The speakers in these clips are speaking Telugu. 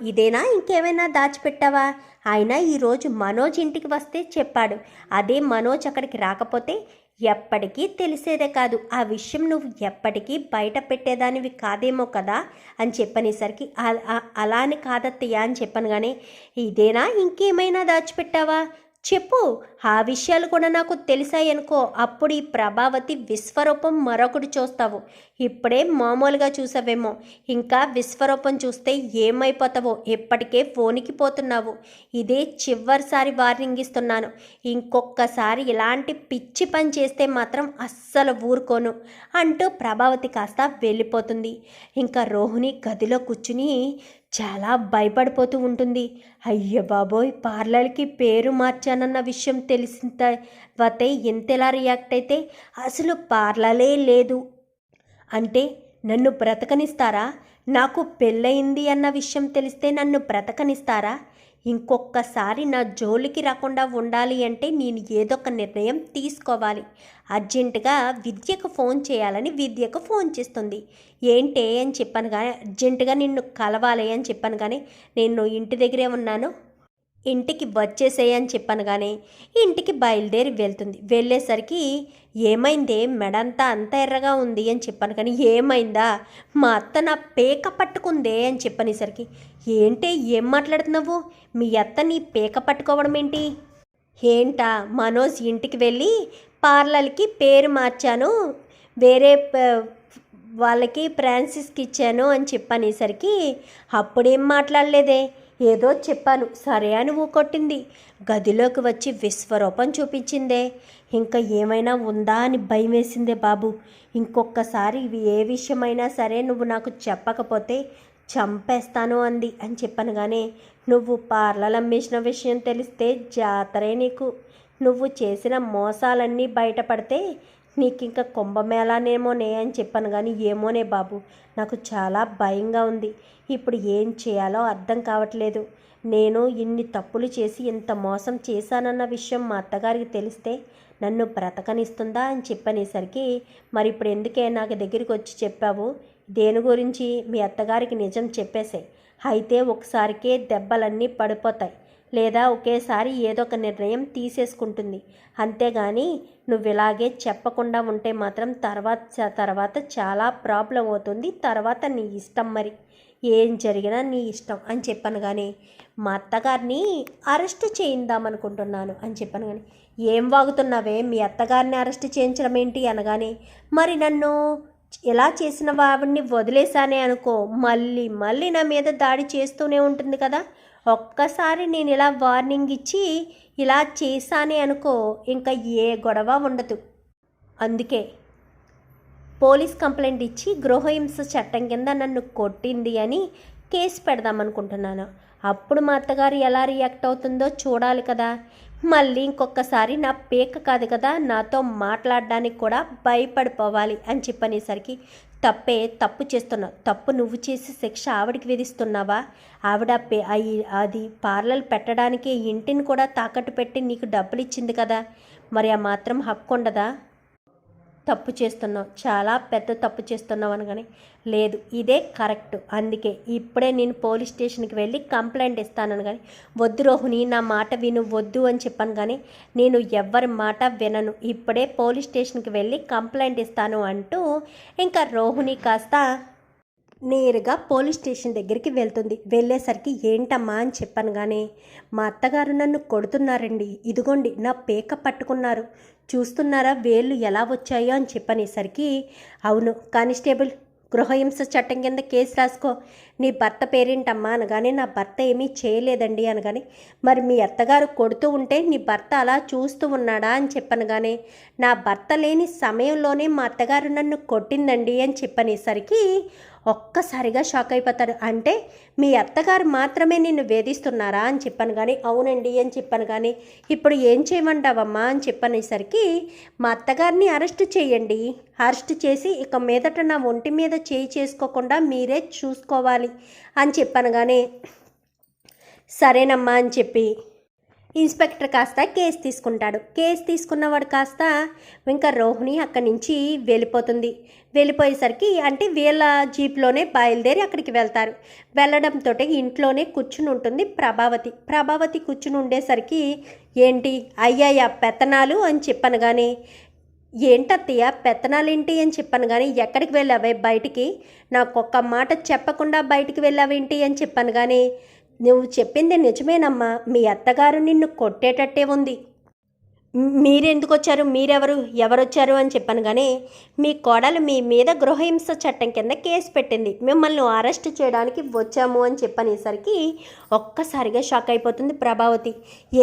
ఇదేనా ఇంకేమైనా దాచిపెట్టావా? ఆయన ఈరోజు మనోజ్ ఇంటికి వస్తే చెప్పాడు. అదే మనోజ్ అక్కడికి రాకపోతే ఎప్పటికీ తెలిసేదే కాదు. ఆ విషయం నువ్వు ఎప్పటికీ బయట పెట్టేదానివి కాదేమో కదా అని చెప్పనేసరికి అలా అని కాదత్తయ్య అని చెప్పను. కానీ ఇదేనా ఇంకేమైనా దాచిపెట్టావా చెప్పు. ఆ విషయాలు కూడా నాకు తెలిసాయనుకో, అప్పుడు ఈ ప్రభావతి విశ్వరూపం మరొకటి చూస్తావు. ఇప్పుడే మామూలుగా చూసావేమో, ఇంకా విశ్వరూపం చూస్తే ఏమైపోతావో. ఎప్పటికే పోతున్నావు. ఇదే చివరిసారి వార్నింగ్ ఇస్తున్నాను. ఇంకొకసారి ఇలాంటి పిచ్చి పని చేస్తే మాత్రం అస్సలు ఊరుకోను అంటూ ప్రభావతి కాస్త వెళ్ళిపోతుంది. ఇంకా రోహిణి గదిలో కూర్చుని చాలా భయపడిపోతూ ఉంటుంది. అయ్య బాబోయ్, పార్లర్కి పేరు మార్చానన్న విషయం తెలిసిన తర్వాత ఎంతెలా రియాక్ట్ అయితే, అసలు పార్లరే లేదు అంటే నన్ను బ్రతకనిస్తారా? నాకు పెళ్ళయింది అన్న విషయం తెలిస్తే నన్ను బ్రతకనిస్తారా? ఇంకొకసారి నా జోలికి రాకుండా ఉండాలి అంటే నేను ఏదో ఒక నిర్ణయం తీసుకోవాలి. అర్జెంటుగా విద్యకు ఫోన్ చేయాలని విద్యకు ఫోన్ చేస్తుంది. ఏంటే అని చెప్పాను కానీ, అర్జెంటుగా నిన్ను కలవాలి అని చెప్పాను కానీ, నేను ఇంటి దగ్గరే ఉన్నాను, ఇంటికి వచ్చేసేయని చెప్పాను కానీ ఇంటికి బయలుదేరి వెళ్తుంది. వెళ్ళేసరికి ఏమైందే, మెడంతా అంత ఎర్రగా ఉంది అని చెప్పాను కానీ, ఏమైందా మా అత్త నా పేక పట్టుకుందే అని చెప్పనేసరికి, ఏంటే ఏం మాట్లాడుతున్నావు? మీ అత్త నీ పేక పట్టుకోవడం ఏంటి? ఏంటా మనోజ్ ఇంటికి వెళ్ళి పార్లర్కి పేరు మార్చాను, వేరే వాళ్ళకి ఫ్రాన్సిస్కి ఇచ్చాను అని చెప్పనేసరికి, అప్పుడేం మాట్లాడలేదే, ఏదో చెప్పాను సరే అని ఊకొట్టింది. గదిలోకి వచ్చి విశ్వరూపం చూపించిందే. ఇంకా ఏమైనా ఉందా అని భయం వేసిందే బాబు. ఇంకొకసారి ఏ విషయమైనా సరే నువ్వు నాకు చెప్పకపోతే చంపేస్తాను అంది అని చెప్పాను. కానీ నువ్వు పార్లర్ అమ్మేసిన విషయం తెలిస్తే జాతరే నీకు. నువ్వు చేసిన మోసాలన్నీ బయటపడితే నీకు ఇంకా కుంభమేళానేమోనే అని చెప్పాను. కానీ ఏమోనే బాబు, నాకు చాలా భయంగా ఉంది. ఇప్పుడు ఏం చేయాలో అర్థం కావట్లేదు. నేను ఇన్ని తప్పులు చేసి ఇంత మోసం చేశానన్న విషయం మా అత్తగారికి తెలిస్తే నన్ను బ్రతకనిస్తుందా అని చెప్పనేసరికి, మరి ఇప్పుడు ఎందుకే నాకు దగ్గరికి వచ్చి చెప్పావు? దేని గురించి? మీ అత్తగారికి నిజం చెప్పేసే. అయితే ఒకసారికే దెబ్బలన్నీ పడిపోతాయి, లేదా ఒకేసారి ఏదో ఒక నిర్ణయం తీసేసుకుంటుంది. అంతేగాని నువ్వు ఇలాగే చెప్పకుండా ఉంటే మాత్రం తర్వాత చాలా ప్రాబ్లం అవుతుంది. తర్వాత నీ ఇష్టం, మరి ఏం జరిగినా నీ ఇష్టం అని చెప్పాను. కానీ మా అత్తగారిని అరెస్ట్ చేయిందామనుకుంటున్నాను అని చెప్పాను. కానీ ఏం వాగుతున్నావే, మీ అత్తగారిని అరెస్ట్ చేయించడం ఏంటి అనగానే, మరి నన్ను ఎలా చేసిన వాడిని వదిలేశానే అనుకో, మళ్ళీ మళ్ళీ నా మీద దాడి చేస్తూనే ఉంటుంది కదా. ఒక్కసారి నేను ఇలా వార్నింగ్ ఇచ్చి ఇలా చేశానే అనుకో, ఇంకా ఏ గొడవ ఉండదు. అందుకే పోలీస్ కంప్లైంట్ ఇచ్చి గృహహింస చట్టం కింద నన్ను కొట్టింది అని కేసు పెడదామనుకుంటున్నాను. అప్పుడు మా అత్తగారు ఎలా రియాక్ట్ అవుతుందో చూడాలి కదా. మళ్ళీ ఇంకొకసారి నా పేక కాదు కదా నాతో మాట్లాడడానికి కూడా భయపడిపోవాలి అని చెప్పనేసరికి, తప్పు చేస్తున్నావు, తప్పు నువ్వు చేసి శిక్ష ఆవిడికి విధిస్తున్నావా? ఆవిడ అది పార్లర్ పెట్టడానికి ఇంటిని కూడా తాకట్టు పెట్టి నీకు డబ్బులు ఇచ్చింది కదా, మరి ఆ మాత్రం హక్కు ఉండదా? తప్పు చేస్తున్నావు, చాలా పెద్ద తప్పు చేస్తున్నావు అనగానే, లేదు ఇదే కరెక్ట్, అందుకే ఇప్పుడే నేను పోలీస్ స్టేషన్కి వెళ్ళి కంప్లైంట్ ఇస్తానని. కానీ వద్దు రోహిణి, నా మాట విను, వద్దు అని చెప్పాను. కానీ నేను ఎవ్వరి మాట వినను, ఇప్పుడే పోలీస్ స్టేషన్కి వెళ్ళి కంప్లైంట్ ఇస్తాను అంటూ ఇంకా రోహిణి కాస్త నేరుగా పోలీస్ స్టేషన్ దగ్గరికి వెళ్తుంది. వెళ్ళేసరికి ఏంటమ్మా అని చెప్పాను. కానీ మా అత్తగారు నన్ను కొడుతున్నారండి, ఇదిగోండి నా పేక పట్టుకున్నారు, చూస్తున్నారా వేళ్ళు ఎలా వచ్చాయో అని చెప్పనేసరికి, అవును కానిస్టేబుల్, గృహహింస చట్టం కింద కేసు రాసుకో, నీ భర్త పేరేంటమ్మా అనగానే, నా భర్త ఏమీ చేయలేదండి అనగానే, మరి మీ అత్తగారు కొడుతూ ఉంటే నీ భర్త అలా చూస్తూ ఉన్నాడా అని చెప్పను. కానీ నా భర్త లేని సమయంలోనే మా అత్తగారు నన్ను కొట్టిందండి అని చెప్పనేసరికి ఒక్కసారిగా షాక్ అయిపోతాడు. అంటే మీ అత్తగారు మాత్రమే నిన్ను వేధిస్తున్నారా అని చెప్పాను. కానీ అవునండి అని చెప్పాను. కానీ ఇప్పుడు ఏం చేయమంటావమ్మా అని చెప్పనేసరికి, మా అత్తగారిని అరెస్ట్ చేయండి, అరెస్ట్ చేసి ఇక మీదట నా ఒంటి మీద చేయి చేసుకోకుండా మీరే చూసుకోవాలి అని చెప్పాను. కానీ సరేనమ్మా అని చెప్పి ఇన్స్పెక్టర్ కాస్త కేసు తీసుకుంటాడు. కేసు తీసుకున్నవాడు కాస్త ఇంకా రోహిణి అక్కడి నుంచి వెళ్ళిపోతుంది. వెళ్ళిపోయేసరికి అంటే వీళ్ళ జీప్లోనే బయలుదేరి అక్కడికి వెళ్తారు. వెళ్ళడంతో ఇంట్లోనే కూర్చుని ఉంటుంది ప్రభావతి కూర్చుని ఉండేసరికి ఏంటి అయ్యాయా పెత్తనాలు అని చెప్పాను కానీ ఏంటత్తయ్య పెత్తనాలేంటి అని చెప్పాను కానీ ఎక్కడికి వెళ్ళావే బయటికి, నాకు ఒక్క మాట చెప్పకుండా బయటికి వెళ్ళావేంటి అని చెప్పాను కానీ నువ్వు చెప్పింది నిజమేనమ్మా, మీ అత్తగారు నిన్ను కొట్టేటట్టే ఉంది. మీరెందుకు వచ్చారు, ఎవరొచ్చారు అని చెప్పాను కానీ మీ కోడలు మీ మీద గృహహింస చట్టం కింద కేసు పెట్టింది, మిమ్మల్ని అరెస్ట్ చేయడానికి వచ్చాము అని చెప్పనేసరికి ఒక్కసారిగా షాక్ అయిపోతుంది ప్రభావతి.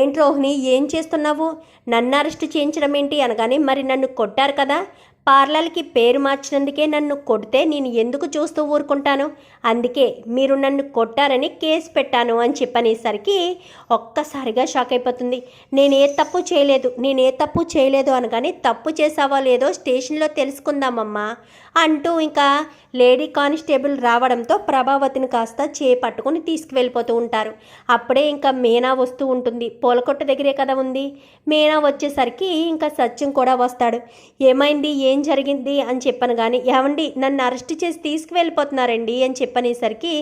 ఏంటి రోహిణి ఏం చేస్తున్నావు, నన్ను అరెస్ట్ చేయించడం ఏంటి అనగానే మరి నన్ను కొట్టారు కదా, పార్లర్కి పేరు మార్చినందుకే నన్ను కొడితే నేను ఎందుకు చూస్తూ ఊరుకుంటాను, అందుకే మీరు నన్ను కొట్టారని కేసు పెట్టాను అని చెప్పనేసరికి ఒక్కసారిగా షాక్ అయిపోతుంది. నేనే తప్పు చేయలేదు అనగానే తప్పు చేసావా లేదో స్టేషన్లో తెలుసుకుందామమ్మా అంటూ ఇంకా లేడీ కానిస్టేబుల్ రావడంతో ప్రభావతిని కాస్త చేపట్టుకుని తీసుకువెళ్ళిపోతూ ఉంటారు. అప్పుడే ఇంకా మీనా వస్తూ ఉంటుంది. పూలకొట్టు దగ్గరే కదా ఉంది. మీనా వచ్చేసరికి ఇంకా సత్యం కూడా వస్తాడు. ఏమైంది, ఏం జరిగింది అని చెప్పాను కానీ ఏమండి నన్ను అరెస్ట్ చేసి తీసుకువెళ్ళిపోతున్నారండి అని చెప్పనేసరికి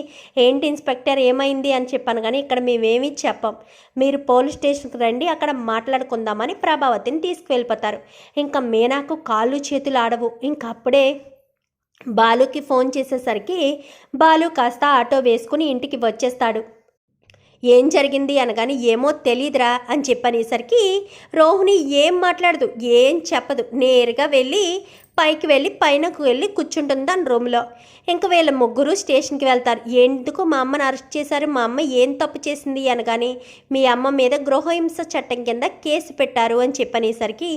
ఏంటి ఇన్స్పెక్టర్ ఏమైంది అని చెప్పాను కానీ ఇక్కడ మేమేమీ చెప్పాం, మీరు పోలీస్ స్టేషన్కి రండి అక్కడ మాట్లాడుకుందామని ప్రభావతిని తీసుకువెళ్ళిపోతారు. ఇంకా మీనాకు కాళ్ళు చేతులు ఆడవు. ఇంకా అప్పుడే బాలుకి ఫోన్ చేసేసరికి బాలు కాస్త ఆటో వేసుకుని ఇంటికి వచ్చేస్తాడు. ఏం జరిగింది అనగానే ఏమో తెలీదురా అని చెప్పనేసరికి రోహిణి ఏం మాట్లాడదు, ఏం చెప్పదు, నేరుగా పైకి వెళ్ళి పైనకు వెళ్ళి కూర్చుంటుంది దాని రూమ్లో. ఇంక వీళ్ళ ముగ్గురు స్టేషన్కి వెళ్తారు. ఎందుకు మా అమ్మని అరెస్ట్ చేశారు, మా అమ్మ ఏం తప్పు చేసింది అనగానే మీ అమ్మ మీద గృహహింస చట్టం కింద కేసు పెట్టారు అని చెప్పనేసరికి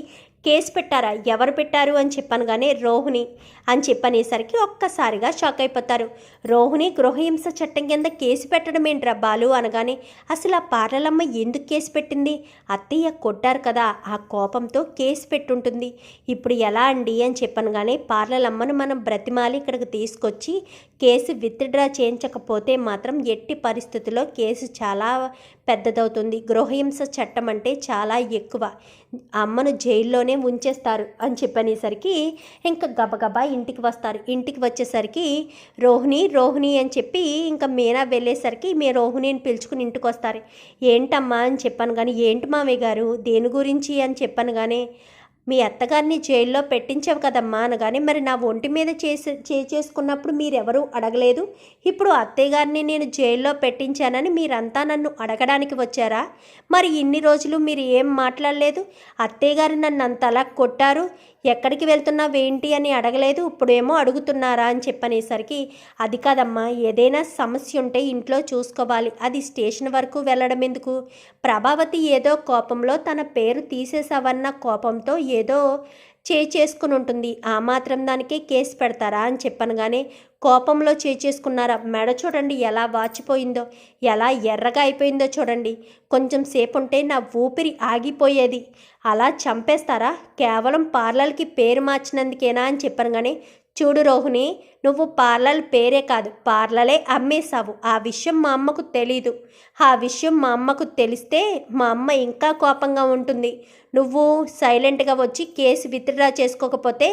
కేసు పెట్టారా, ఎవరు పెట్టారు అని చెప్పాను కానీ రోహిణి అని చెప్పనేసరికి ఒక్కసారిగా షాక్ అయిపోతారు. రోహిణి గృహహింస చట్టం కింద కేసు పెట్టడం ఏంట్రా బాలు అనగానే అసలు ఆ పార్లలమ్మ ఎందుకు కేసు పెట్టింది, అత్తయ్య కొట్టారు కదా ఆ కోపంతో కేసు పెట్టుంటుంది. ఇప్పుడు ఎలా అండి అని చెప్పాను కానీ పార్లలమ్మను మనం బ్రతిమాలి ఇక్కడికి తీసుకొచ్చి కేసు విత్డ్రా చేయించకపోతే మాత్రం ఎట్టి పరిస్థితుల్లో కేసు చాలా పెద్దదవుతుంది. గృహహింస చట్టం అంటే చాలా ఎక్కువ, అమ్మను జైల్లోనే ఉంచేస్తారు అని చెప్పనేసరికి ఇంకా గబగబా ఇంటికి వస్తారు. ఇంటికి వచ్చేసరికి రోహిణి అని చెప్పి ఇంకా మీనా వెళ్ళేసరికి మీ రోహిణిని పిలుచుకుని ఇంటికి వస్తారు. ఏంటమ్మా అని చెప్పాను కానీ ఏంటి మామయ్య గారు దేని గురించి అని చెప్పాను కానీ మీ అత్తగారిని జైల్లో పెట్టించావు కదమ్మా అనగానే మరి నా ఒంటి మీద చేసుకున్నప్పుడు మీరెవరూ అడగలేదు, ఇప్పుడు అత్తయ్య గారిని నేను జైల్లో పెట్టించానని మీరంతా నన్ను అడగడానికి వచ్చారా, మరి ఇన్ని రోజులు మీరు ఏం మాట్లాడలేదు, అత్తయ్య గారు నన్ను అంతలా కొట్టారు, ఎక్కడికి వెళ్తున్నావేంటి అని అడగలేదు, ఇప్పుడేమో అడుగుతున్నారా అని చెప్పనేసరికి అది కాదమ్మా, ఏదైనా సమస్య ఉంటే ఇంట్లో చూసుకోవాలి, అది స్టేషన్ వరకు వెళ్ళడం ఎందుకు, ప్రభావతి ఏదో కోపంలో తన పేరు తీసేసావన్న కోపంతో ఏదో చేసుకుని ఉంటుంది, ఆ మాత్రం దానికే కేసు పెడతారా అని చెప్పాను కానీ కోపంలో చేసుకున్నారా, మెడ చూడండి ఎలా వాచిపోయిందో, ఎలా ఎర్రగా అయిపోయిందో చూడండి, కొంచెం సేపు ఉంటే నా ఊపిరి ఆగిపోయేది, అలా చంపేస్తారా, కేవలం పార్లర్కి పేరు మార్చినందుకేనా అని చెప్పాను కానీ చూడు రోహిణి నువ్వు పార్లర్ పేరే కాదు పార్లరే అమ్మేశావు, ఆ విషయం మా అమ్మకు తెలీదు, ఆ విషయం మా అమ్మకు తెలిస్తే మా అమ్మ ఇంకా కోపంగా ఉంటుంది, నువ్వు సైలెంట్గా వచ్చి కేసు విత్డ్రా చేసుకోకపోతే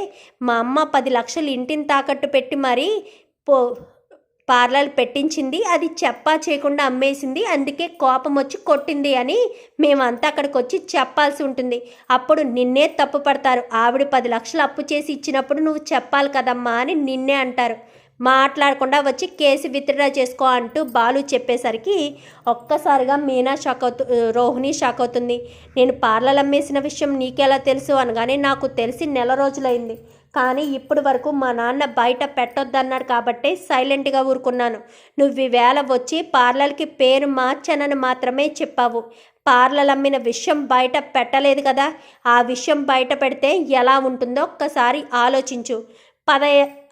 మా అమ్మ 10 లక్షలు ఇంటిని తాకట్టు పెట్టి మరీ పార్లర్ పెట్టించింది, అది చెప్పా చేయకుండా అమ్మేసింది, అందుకే కోపం వచ్చి కొట్టింది అని మేమంతా అక్కడికి వచ్చి చెప్పాల్సి ఉంటుంది, అప్పుడు నిన్నే తప్పు పడతారు, ఆవిడ 10 లక్షలు అప్పు చేసి ఇచ్చినప్పుడు నువ్వు చెప్పాలి కదమ్మా అని నిన్నే అంటారు, మాట్లాడకుండా వచ్చి కేసు విత్డ్రా చేసుకో అంటూ బాలు చెప్పేసరికి ఒక్కసారిగా మీనా రోహిణి షాక్ అవుతుంది. నేను పార్లర్ అమ్మేసిన విషయం నీకెలా తెలుసు అనగానే నాకు తెలిసి నెల రోజులైంది, కానీ ఇప్పటి వరకు మా నాన్న బయట పెట్టొద్దన్నాడు కాబట్టి సైలెంట్గా ఊరుకున్నాను, నువ్వు ఈవేళ వచ్చి పార్లర్కి పేరు మార్చానని మాత్రమే చెప్పావు, పార్లర్ అమ్మిన విషయం బయట పెట్టలేదు కదా, ఆ విషయం బయట పెడితే ఎలా ఉంటుందో ఒక్కసారి ఆలోచించు, పద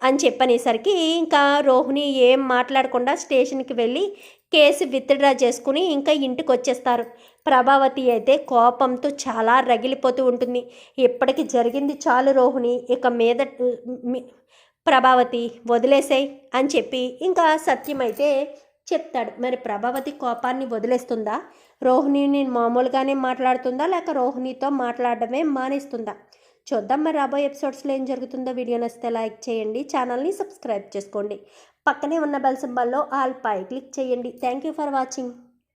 అని చెప్పనేసరికి ఇంకా రోహిణి ఏం మాట్లాడకుండా స్టేషన్కి వెళ్ళి కేసు విత్డ్రా చేసుకుని ఇంకా ఇంటికి వచ్చేస్తారు. ప్రభావతి అయితే కోపంతో చాలా రగిలిపోతూ ఉంటుంది. ఇప్పటికి జరిగింది చాలు రోహిణి, ఇక మీద ప్రభావతి వదిలేసాయి అని చెప్పి ఇంకా సత్యం అయితే చెప్తాడు. మరి ప్రభావతి కోపాన్ని వదిలేస్తుందా, రోహిణిని మామూలుగానే మాట్లాడుతుందా, లేక రోహిణితో మాట్లాడడమే మానేస్తుందా? చూద్దాం మరి రాబోయే ఎపిసోడ్స్లో ఏం జరుగుతుందో. వీడియో నచ్చితే లైక్ చేయండి, ఛానల్ని సబ్స్క్రైబ్ చేసుకోండి, పక్కనే ఉన్న బెల్ సింబల్లో ఆల్ పై క్లిక్ చేయండి. Thank you for watching.